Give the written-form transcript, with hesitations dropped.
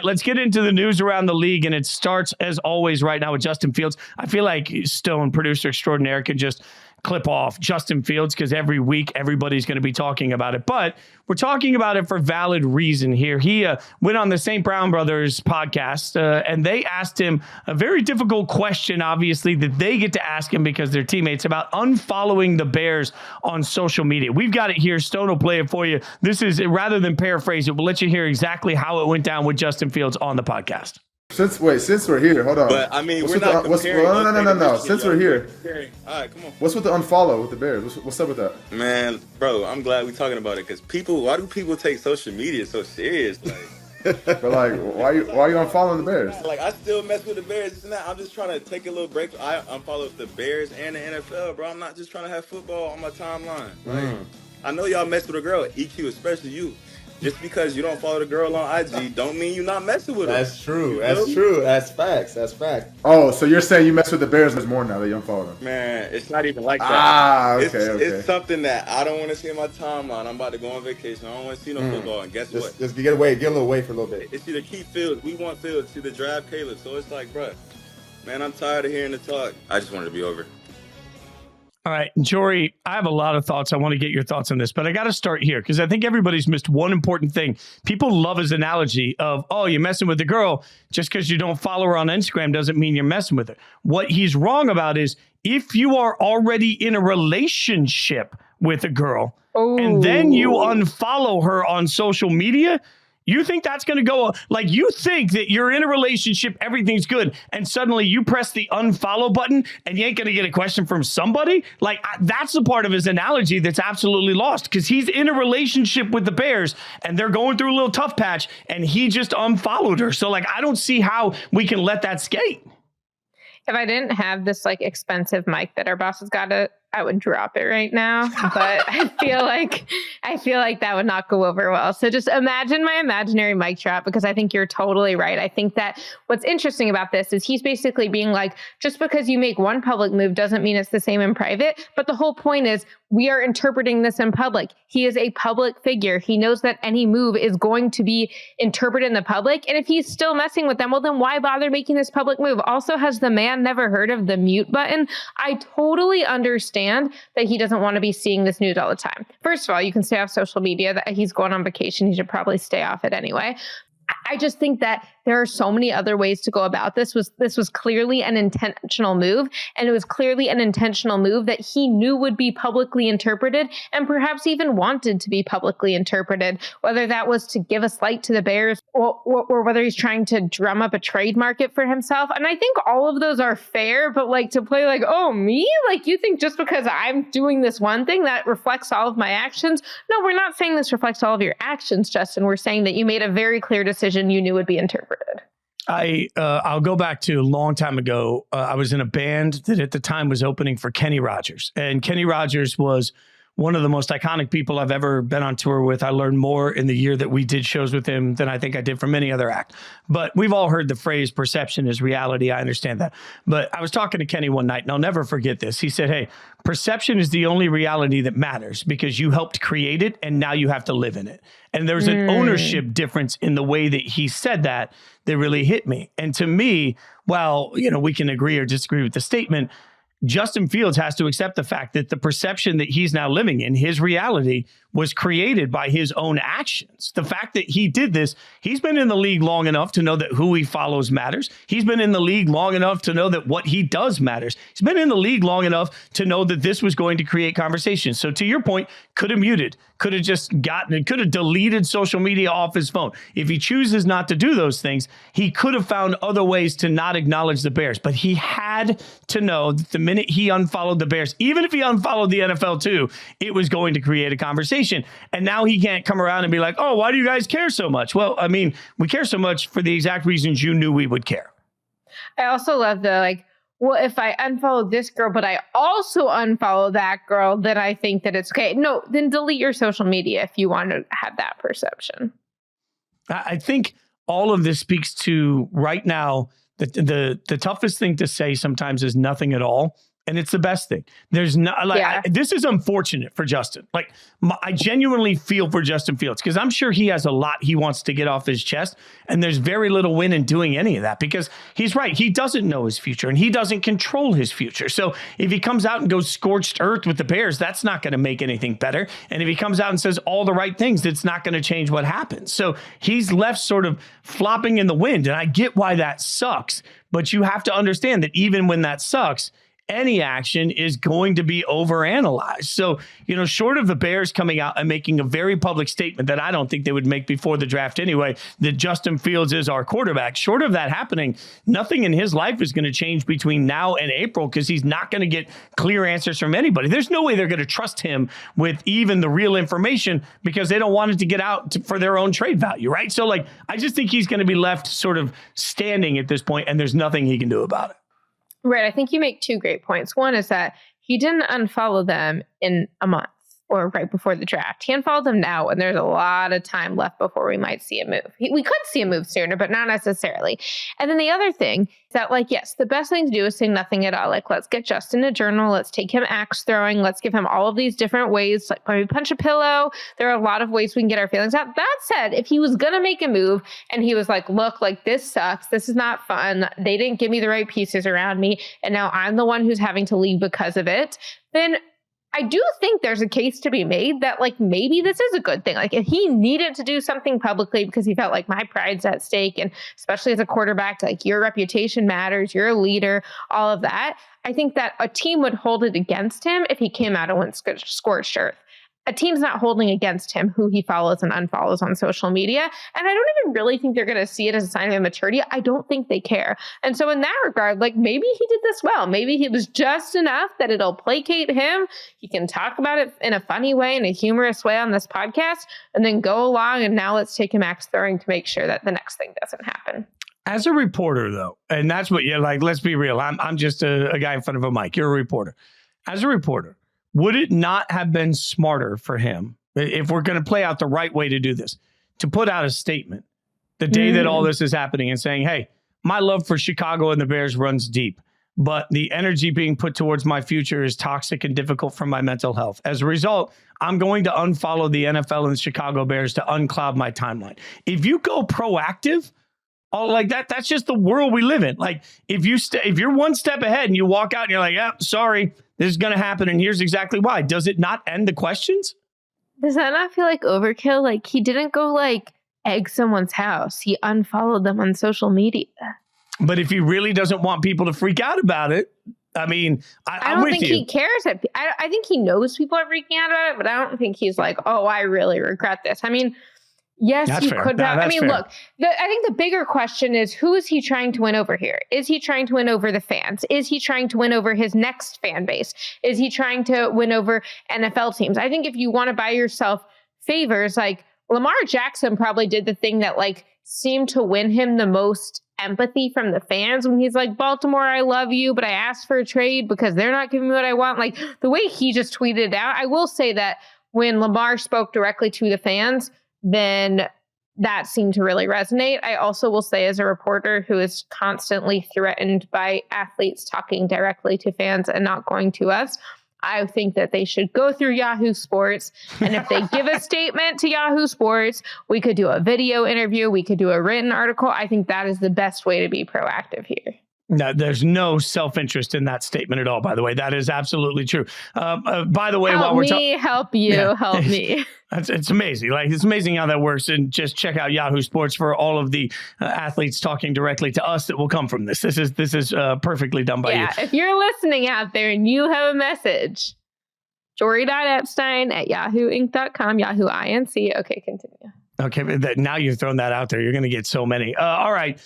let's get into the news around the league. And it starts, as always, right now with Justin Fields. I feel like Stone, producer extraordinaire, could just clip off Justin Fields because every week everybody's going to be talking about it. But we're talking about it for valid reason here. He went on the St. Brown Brothers podcast and they asked him a very difficult question, obviously, that they get to ask him because they're teammates, about unfollowing the Bears on social media. We've got it here. Stone will play it for you. This is, rather than paraphrase it, we'll let you hear exactly how it went down with Justin Fields on the podcast. Since we're here, hold on. But I mean, we're not comparing. No. Since we're here, all right, come on. What's with the unfollow with the Bears? What's up with that? Man, bro, I'm glad we're talking about it because why do people take social media so serious? Like, but like, why are you unfollowing the Bears? Like, I still mess with the Bears. It's not, I'm just trying to take a little break. I unfollow the Bears and the NFL, bro. I'm not just trying to have football on my timeline. Like, I know y'all mess with a girl, EQ, especially you. Just because you don't follow the girl on IG don't mean you're not messing with her. That's true. That's true. That's facts. That's fact. Oh, so you're saying you mess with the Bears more now that you unfollow them? Man, it's not even like that. Okay. It's something that I don't want to see in my timeline. I'm about to go on vacation. I don't want to see no football. And guess what? Just get a little away for a little bit. It's either keep Fields. We want Fields. It's either draft Caleb. So it's like, bruh, man, I'm tired of hearing the talk. I just want it to be over. All right, Jory, I have a lot of thoughts. I want to get your thoughts on this, but I got to start here because I think everybody's missed one important thing. People love his analogy of, oh, you're messing with the girl. Just because you don't follow her on Instagram doesn't mean you're messing with her. What he's wrong about is if you are already in a relationship with a girl and then you unfollow her on social media, you think that's going to go, like, you think that you're in a relationship, everything's good, and suddenly you press the unfollow button and you ain't going to get a question from somebody? Like, that's the part of his analogy that's absolutely lost, because he's in a relationship with the Bears and they're going through a little tough patch and he just unfollowed her. So, like, I don't see how we can let that skate. If I didn't have this, like, expensive mic that our boss has got, I would drop it right now. But I feel like that would not go over well. So just imagine my imaginary mic drop, because I think you're totally right. I think that what's interesting about this is he's basically being like, just because you make one public move doesn't mean it's the same in private. But the whole point is we are interpreting this in public. He is a public figure. He knows that any move is going to be interpreted in the public. And if he's still messing with them, well, then why bother making this public move? Also, has the man never heard of the mute button? I totally understand that he doesn't want to be seeing this news all the time. First of all, you can stay off social media. That he's going on vacation. He should probably stay off it anyway. I just think that there are so many other ways to go about this. This was clearly an intentional move, and it was clearly an intentional move that he knew would be publicly interpreted and perhaps even wanted to be publicly interpreted, whether that was to give a slight to the Bears or whether he's trying to drum up a trade market for himself. And I think all of those are fair, but like to play like, oh, me? Like you think just because I'm doing this one thing that reflects all of my actions? No, we're not saying this reflects all of your actions, Justin. We're saying that you made a very clear decision you knew would be interpreted. I'll go back to a long time ago. I was in a band that at the time was opening for Kenny Rogers. And Kenny Rogers was one of the most iconic people I've ever been on tour with. I learned more in the year that we did shows with him than I think I did from any other act. But we've all heard the phrase perception is reality. I understand that. But I was talking to Kenny one night, and I'll never forget this. He said, hey, perception is the only reality that matters because you helped create it and now you have to live in it. And there's an ownership difference in the way that he said that really hit me. And to me, well, you know, we can agree or disagree with the statement. Justin Fields has to accept the fact that the perception that he's now living in, his reality, was created by his own actions. The fact that he did this, he's been in the league long enough to know that who he follows matters. He's been in the league long enough to know that what he does matters. He's been in the league long enough to know that this was going to create conversation. So to your point, could have muted, could have just gotten it, could have deleted social media off his phone. If he chooses not to do those things, he could have found other ways to not acknowledge the Bears. But he had to know that the minute he unfollowed the Bears, even if he unfollowed the NFL too, it was going to create a conversation. And now he can't come around and be like, oh, why do you guys care so much? Well, I mean, we care so much for the exact reasons you knew we would care. I also love the like, well, if I unfollow this girl, but I also unfollow that girl, then I think that it's okay. No, then delete your social media if you want to have that perception. I think all of this speaks to right now, the toughest thing to say sometimes is nothing at all. And it's the best thing. There's not this is unfortunate for Justin. Like I genuinely feel for Justin Fields because I'm sure he has a lot he wants to get off his chest. And there's very little win in doing any of that because he's right. He doesn't know his future and he doesn't control his future. So if he comes out and goes scorched earth with the Bears, that's not going to make anything better. And if he comes out and says all the right things, it's not going to change what happens. So he's left sort of flopping in the wind. And I get why that sucks. But you have to understand that even when that sucks, any action is going to be overanalyzed. So, short of the Bears coming out and making a very public statement that I don't think they would make before the draft anyway, that Justin Fields is our quarterback, short of that happening, nothing in his life is going to change between now and April because he's not going to get clear answers from anybody. There's no way they're going to trust him with even the real information because they don't want it to get out for their own trade value, right? So, I just think he's going to be left sort of standing at this point, and there's nothing he can do about it. Right. I think you make two great points. One is that he didn't unfollow them in a month or right before the draft. He unfollowed them now when there's a lot of time left before we might see a move. We could see a move sooner, but not necessarily. And then the other thing is that, yes, the best thing to do is say nothing at all. Let's get Justin a journal. Let's take him axe throwing. Let's give him all of these different ways, like maybe punch a pillow. There are a lot of ways we can get our feelings out. That said, if he was going to make a move and he was like, look, this sucks. This is not fun. They didn't give me the right pieces around me. And now I'm the one who's having to leave because of it. Then I do think there's a case to be made that maybe this is a good thing. If he needed to do something publicly because he felt like my pride's at stake, and especially as a quarterback, your reputation matters, you're a leader, all of that. I think that a team would hold it against him if he came out and went scorched earth. A team's not holding against him who he follows and unfollows on social media. And I don't even really think they're going to see it as a sign of immaturity. I don't think they care. And so in that regard, maybe he did this well. Maybe he was just enough that it'll placate him. He can talk about it in a funny way, in a humorous way on this podcast, and then go along. And now let's take him axe throwing to make sure that the next thing doesn't happen. As a reporter, though, and that's what let's be real. I'm just a guy in front of a mic. You're a reporter. As a reporter, would it not have been smarter for him, if we're going to play out the right way to do this, to put out a statement the day that all this is happening and saying, hey, my love for Chicago and the Bears runs deep, but the energy being put towards my future is toxic and difficult for my mental health. As a result, I'm going to unfollow the NFL and the Chicago Bears to uncloud my timeline. If you go proactive, that's just the world we live in. If you're one step ahead and you walk out and you're like, yeah, sorry, this is going to happen, and here's exactly why. Does it not end the questions? Does that not feel like overkill? He didn't go egg someone's house. He unfollowed them on social media. But if he really doesn't want people to freak out about it, I don't think he cares. I think he knows people are freaking out about it, but I don't think he's like, oh, I really regret this. Yes, that's he fair. could have. Fair. Look, I think the bigger question is, who is he trying to win over here? Is he trying to win over the fans? Is he trying to win over his next fan base? Is he trying to win over NFL teams? I think if you want to buy yourself favors, Lamar Jackson probably did the thing that seemed to win him the most empathy from the fans when he's like, Baltimore, I love you, but I asked for a trade because they're not giving me what I want. The way he just tweeted it out, I will say that when Lamar spoke directly to the fans, then that seemed to really resonate. I also will say, as a reporter who is constantly threatened by athletes talking directly to fans and not going to us, I think that they should go through Yahoo Sports. And if they give a statement to Yahoo Sports, we could do a video interview. We could do a written article. I think that is the best way to be proactive here. No, there's no self-interest in that statement at all, by the way. That is absolutely true. By the way, help me. It's amazing. It's amazing how that works. And just check out Yahoo Sports for all of the athletes talking directly to us that will come from this. This is perfectly done by you. Yeah, if you're listening out there and you have a message, Jory.epstein@yahooinc.com, Yahoo Inc. Okay, continue. Okay, now you've thrown that out there. You're going to get so many. All right.